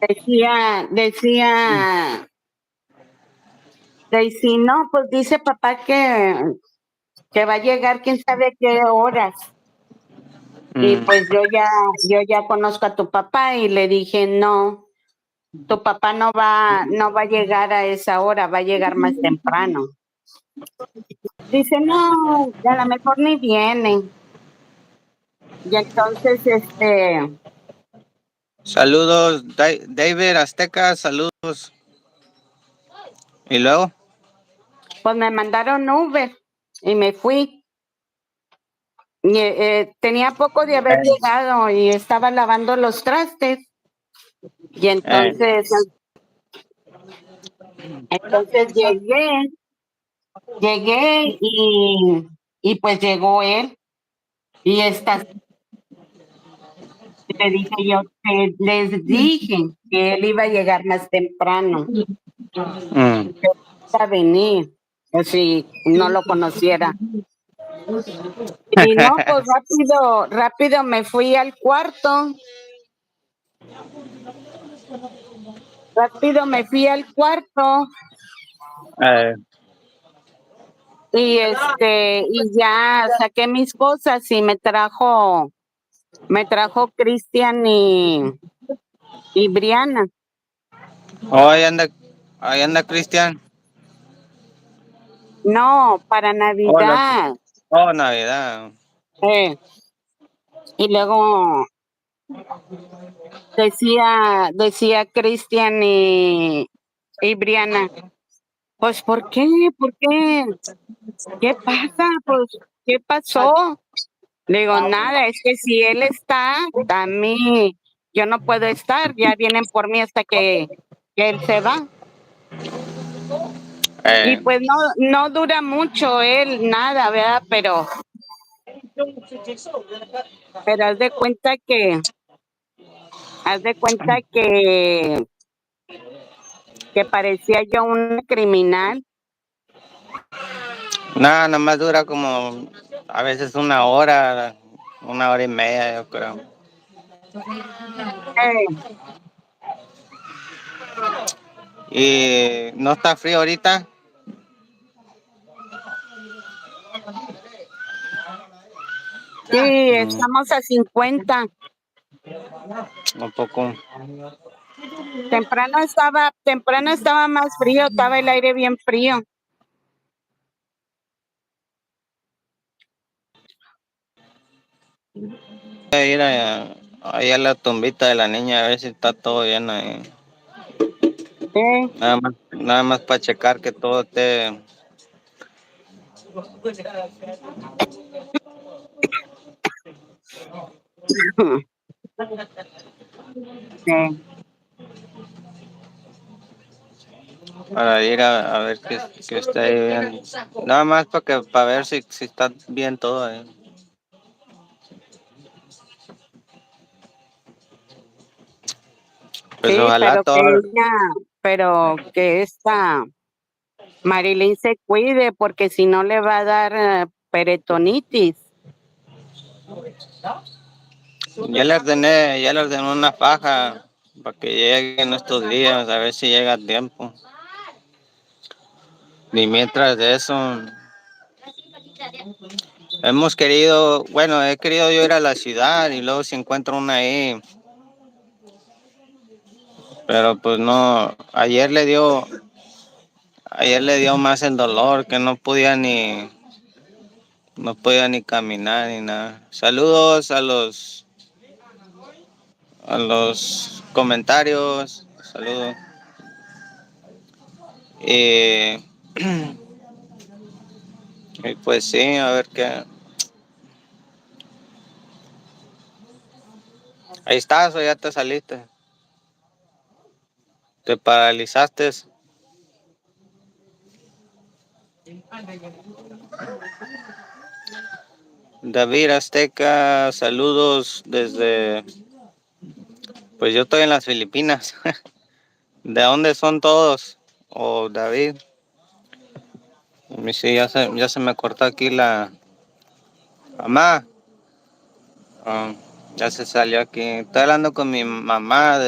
Decía Daisy, no, pues dice papá que va a llegar quién sabe qué horas. Y Mm. pues yo ya conozco a tu papá y le dije, no, tu papá no va a llegar a esa hora, va a llegar más temprano. Dice, no, a lo mejor ni viene. Y entonces, Saludos, David Azteca, saludos. ¿Y luego? pues me mandaron Uber y me fui. Y, tenía poco de haber Eh, llegado y estaba lavando los trastes. Y eh, entonces llegué y pues llegó él. Y esta, le dije yo, que les dije que él iba a llegar más temprano, mm. que iba a venir, o si no lo conociera. Y no, pues rápido me fui al cuarto, rápido me fui al cuarto Eh, y ya saqué mis cosas y me trajo Cristian y Briana. oh, ahí anda Cristian. No, para Oh, Navidad. oh, Navidad. Eh, y luego decía Cristian y Briana, pues ¿por qué? ¿Por qué? ¿Qué pasa? Pues, ¿qué pasó? Le digo, nada, es que si él está, a mí, yo no puedo estar, ya vienen por mí hasta que él se va. Y Eh, pues no dura mucho él, nada, ¿verdad? Pero haz de cuenta que parecía yo un criminal. nada más dura como a veces una hora y media, yo creo. Eh, ¿Y no está frío ahorita? sí, Mm, estamos a 50. un poco. Temprano estaba más frío, estaba el aire bien frío. Voy a ir ahí a la tumbita de la niña a ver si está todo bien ahí. Eh, Nada más para checar que todo esté. eh, Para ir a ver que esté ahí bien. Nada más para ver si está bien todo ahí. Pues sí, ojalá todo. pero que esta Marilyn se cuide porque si no le va a dar peritonitis. Ya le ordené una faja para que llegue en estos días, a ver si llega a tiempo. Ni mientras de eso, he querido yo ir a la ciudad y luego si encuentro una ahí, pero pues no, ayer le dio más el dolor que no podía ni caminar ni nada. Saludos a los comentarios, saludos. Y, y pues sí, a ver qué. Ahí estás o ya te saliste. Te paralizaste. David Azteca, saludos desde. Pues yo estoy en las Filipinas. ¿De dónde son todos? O David. Sí, ya se me cortó aquí la. Mamá. Ah, ya se salió aquí. Estoy hablando con mi mamá de